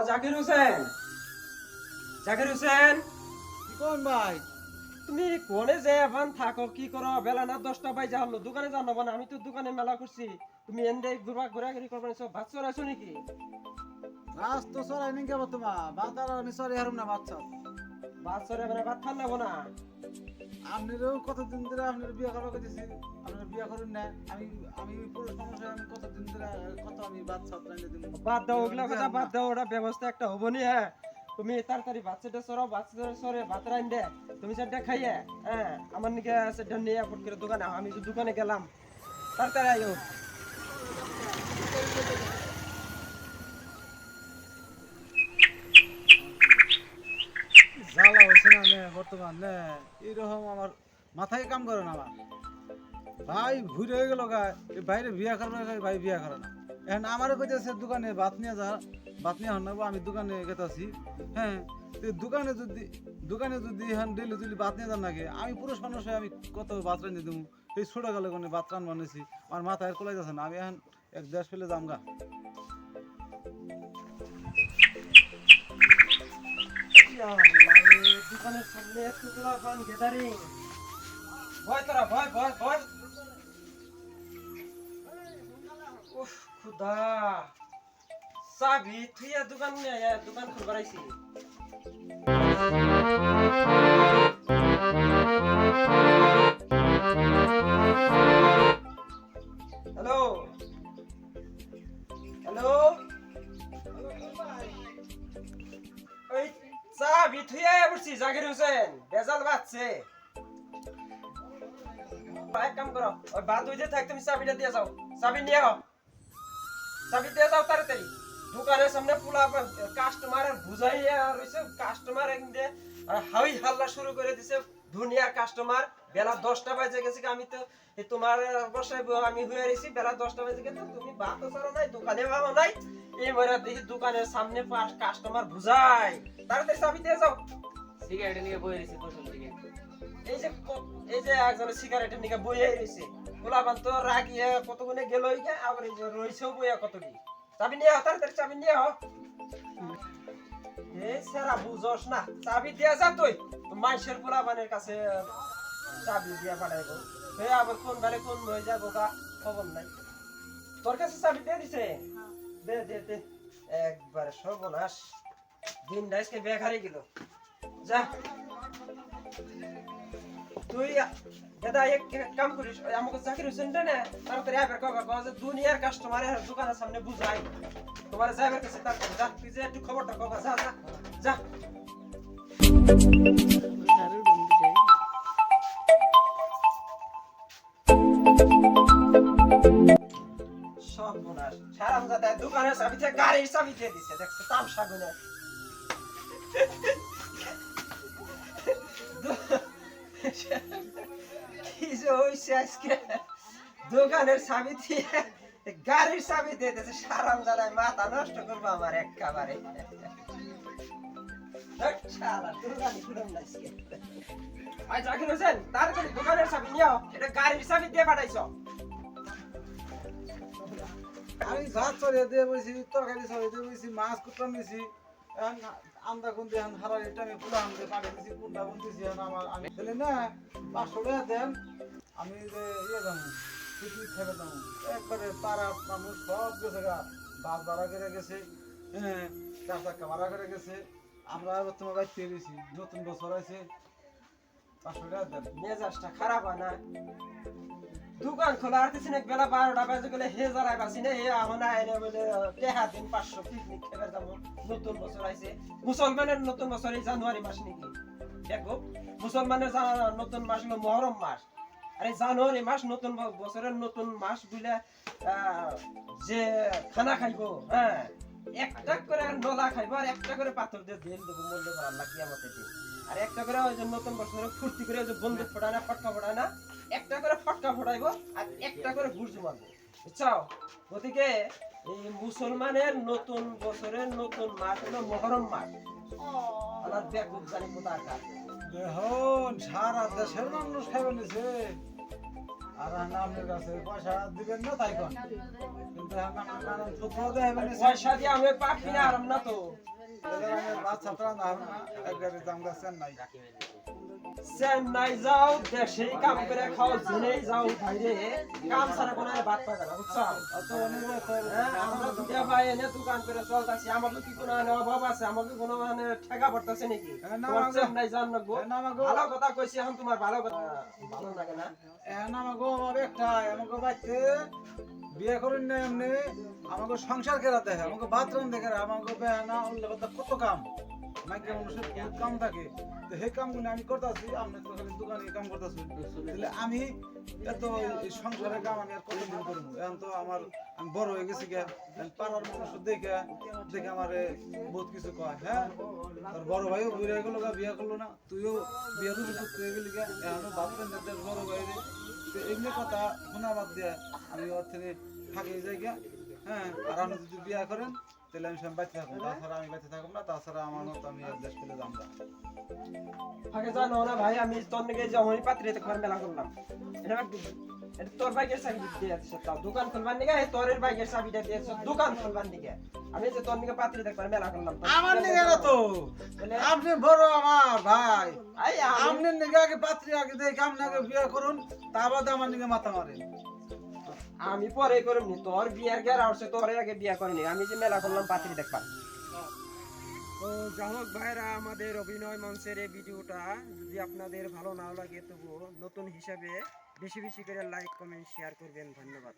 জাকির হোসেন, জাকির হোসেন, কোন ভাই? তুমি কোনে যে এখন থাকো কি করো? বেলা না 10টা বাজে হলো, দোকানে জানাবো না? আমি তো দোকানে মেলা করছি, তুমি এন্ডে ঘোরাঘুরি করবে না? ভাত চড়াইছো নাকি? রাস তো সরাই নি কেবো তোমা বাতার আমি সরি হারুম না বাচ্চা। ভাত চড়াইবে না, ভাত খান নেবো না? আপনারও কতদিন ধরে আপনার বিয়ে করা কইতেছি, আপনার বিয়ে করুন না। আমি আমি পুরুষ মানুষ হয়ে আমি কতদিন ধরে কত আমি বাচ্চা রাইনে দিন। বাদ দাও ওগুলা কথা, বাদ দাও, ওটা ব্যবস্থা একটা হবো নি। হ্যাঁ, তুমি তাড়াতাড়ি বাচ্চাটা সরাও, বাচ্চাটা সরে ভাত রাইন দে, তুমি সেটা খাইয়ে হ্যাঁ আমার নিকে সেটা নিয়ে ফট করে দোকানে আও। আমি তো দোকানে গেলাম, তাড়াতাড়ি আইও। জ্বালা হইছে না নে বর্তমান নে এরকম আমার মাথায় কাম করে না আমার। ভাই ঘুরে হয়ে গেল গা এই বাইরে বিয়া করবে ভাই বিয়া করে না। এখন আমারও কইতেছে দোকানে ভাত নিয়ে যা, ভাত নিয়ে হন আমি দোকানে গেতাছি। হ্যাঁ, তো দোকানে যদি এখন ডেলি ডেলি ভাত নিয়ে যান নাকি? আমি পুরুষ মানুষ হয়ে আমি কত ভাত রান্নি দেবো? এই ছোট গেলে কোনো ভাত রান বানিয়েছি, আমার মাথায় কোলাই যাচ্ছে না। আমি এখন এক দেশ ফেলে যামগা। দোকানের সামনে টুকরা পান গ্যাদারিং, ভয় তোরা, ভয় ভয় ভয়। উফ খুদা, চাবি থুইয়া দোকান নিয়ে দোকান খুলবার আইছি। হ্যালো হ্যালো, ওই চাবি থুইয়া বলছি জাকির হোসেন, বেজাল বাজছে। এক কাম করো, ওই বাদ হইতে থাক, তুমি চাবিটা দিয়ে যাও, চাবি নিয়ে আও, চাবি দিয়ে যাও তাড়াতাড়ি। দোকানের সামনে পুলা কাস্টমার বুঝাইয়া রয়েছে, কাস্টমার একদে হাই হাল্লা শুরু করে দিছে। দুনিয়ার কাস্টমার, বেলা 10টা বাজে গেছে, আমি তো তোমার বসায় আমি হয়ে রয়েছি, বেলা 10টা বাজে গেছে, তুমি ভাতও ছাড়ো নাই, দোকানে ভালো নাই। এই মরা দেখি দোকানের সামনে কাস্টমার বুঝাই, তাড়াতাড়ি চাবি দিয়ে যাও। সিগারেট নিয়ে বই রয়েছে প্রথম দিকে। এই যে একজনের সিগারেটের নিকে বইয়ে রয়েছে, গোলাপান তো রাগিয়ে কতগুনে গেল, আবার এই যে রয়েছেও বইয়া কত কি। চাবি নিয়ে আও তাড়াতাড়ি, চাবি নিয়ে আও। এই সারা বুঝোস না, চাবি দিয়া যা তুই মাইশের গোলাপানের কাছে, চাবি দিয়া পাঠাইবো। তুই আবার কোন বেলে কোন হয়ে যাবো গা, খবর নাই। তোর কাছে চাবি দিয়ে দিছে? দে দে দে, একবারে সর্বনাশ, দিন ডাইসকে বেকারে গেল। যা তুই দাদা এক কাম করিস, আমাকে জাকির হোসেন না তাড়াতাড়ি আইবার কও যে দুনিয়ার কাস্টমার দোকানের সামনে বুঝাই, তোমার যাইবার কাছে তাড়াতাড়ি যা, তুই যে একটু খবরটা কও, যা যা যা। সর্বনাশ, হারামজাদা দোকানের চাবি থেকে গাড়ির চাবি দিয়ে দিছে, দেখছো তামসা গুনে। কি যে হইছে আজকে, দোকানের চাবি দিয়ে গাড়ির চাবি দিয়ে দিছে, হারামজাদায় মাথা নষ্ট করবো আমার একেবারে। শালা দোকানি খুলুম না আজকে। আই জাকির হোসেন, তাড়াতাড়ি দোকানের চাবি নিও, এটা গাড়ির চাবি দিয়ে পাঠাইছো। আমি ভাত চড়িয়ে দিয়ে বইছি, তরকারি চড়িয়ে দিয়ে বইছি, মাছ কুটলাম দিছি। আন্দা কোন দিয়ে হারা এটা আমি পুলা আনতে পাঠিয়ে দিছি, কুন্ডা কোন দিছি আমার। আমি দিলে না 500 টাকা দেন, আমি যে ইয়ে যাবো পিকনিক খেতে যাবো। একবারে পাড়া মানুষ সব গেছে গা, বাস ভাড়া করে গেছে, হ্যাঁ 4 চাকা ভাড়া করে গেছে। আমরা তোমার বাইক পেয়ে গেছি, নতুন বছর আছে, 500 টাকা দেন। মেজাজটা খারাপ হয় না? দোকান খোলা আর কিছু বেলা 12টা বাজে গেলে হে জড়াই বাসি না, হে আমার আইনে বলে টেহা দিন 500 পিকনিক খেতে যাবো, নতুন বছর আইছে। মুসলমানের নতুন বছর এই জানুয়ারি মাস নাকি? দেখো, মুসলমানের নতুন মাস হলো মহরম মাস, আর এই জানুয়ারি মাস নতুন বছরের নতুন মাস বলে যে খানা খাইবো, হ্যাঁ একটা করে ডলা খাইবো, আর একটা করে পাথর দিয়ে ঢেল দেবো, মূল্য করার লাগিয়ে আমাদের দিন। আর একটা করে ওই যে নতুন বছরে ফুর্তি করে ওই যে বন্দুক ফোটায় না, ফটকা ফোটায় না, একটা করে ফটকা ফোটাইবো, আর একটা করে গুর্জু মারবো, বুঝছাও? গতিকে এই মুসলমানের নতুন বছরের নতুন মাস হলো মহরম মাস। আল্লাহ বেকুব জানি কোথাকার। দেখুন সারা দেশের মানুষ খাইবে নিছে। আর আপনার কাছে পয়সা দিবেন না তাই কোন কিন্তু আপনার কারণ সূত্র দেবেন পয়সা দিয়ে আমি পাখি না আরাম না তো বাচ্চা প্রাণ আর না এক গাড়ি দাম গাছেন নাই চেন্নাই যাও দেশেই কাম করে খাও জেনেই যাও বাইরে কাম ছাড়া কোনো বাদ পাবে না বুঝছো অত অনেক হ্যাঁ, আমরা দুটা ভাই এনে দোকান করে চলতেছি আমাকে কি কোনো অভাব আছে আমাকে কোনো মানে ঠেকা পড়তেছে নাকি না, তোমার আমাকে- চেন্নাই যান লাগবো না, আমাকে- ভালো কথা কইছি এখন তোমার ভালো কথা ভালো লাগে না এখন আমাকে অভাব একটা আমাকে বাচ্চা বিয়ে করেন না এমনি আমাকে সংসার কেরা দেখে আমাকে বাথরুম দেখে আমাকে বেহানা উল্লেখ কত কাম মাইকে মানুষের বহুত কাম থাকে তো সেই কামগুলো আমি করতেছি আপনি তো খালি দোকানে কাম করতেছি তাহলে আমি এত এই সংসারের কাম আমি আর কতদিন করবো এখন তো আমার আমি বড় হয়ে গেছি গে এখন পাড়ার মানুষ দেখে দেখে আমার বহুত কিছু কয় হ্যাঁ তোর বড় ভাইও বুড়ে গেলো গা বিয়ে করলো না তুইও বিয়ে রুজু করতে গেলি গা এখনো ভাবছেন যে তোর বড় ভাই রে তো এগুলো কথা শোনা বাদ দিয়ে আমি ওর থেকে থাকি যাই গা হ্যাঁ আর আপনি যদি বিয়ে করেন তাহলে আমি সব বাঁচতে থাকবো তাছাড়া আমি বাঁচতে থাকবো না তাছাড়া আমার মতো আমি আর দেশ ফেলে যাবো না আগে জানো না ভাই আমি তোর নাকি যে হই পাত্রিতে ঘর মেলা করলাম এটা তোর বাইকের চাবি দিয়ে আছে তাও দোকান খুলবার নিকে তোরের বাইকের চাবিটা দিয়েছ দোকান খুলবার নিকে আমি যে তোর নিকে পাত্রিতে ঘর মেলা করলাম আমার নিগে না তো আপনি বড় আমার ভাই আই আপনি নিগে আগে পাত্রী আগে দেখে আপনি আগে বিয়ে করুন তা বাদে আমার নিগে মাথা মারে আমি পরে করবনি তোর বিয়ার গের আসছে তোরে আগে বিয়া করিনি আমি যে মেলা করলাম পাত্রী দেখবা তো যাই হোক ভাইরা আমাদের অভিনয় মঞ্চের এই ভিডিওটা যদি আপনাদের ভালো না লাগে তবুও নতুন হিসাবে বেশি বেশি করে লাইক কমেন্ট শেয়ার করবেন ধন্যবাদ।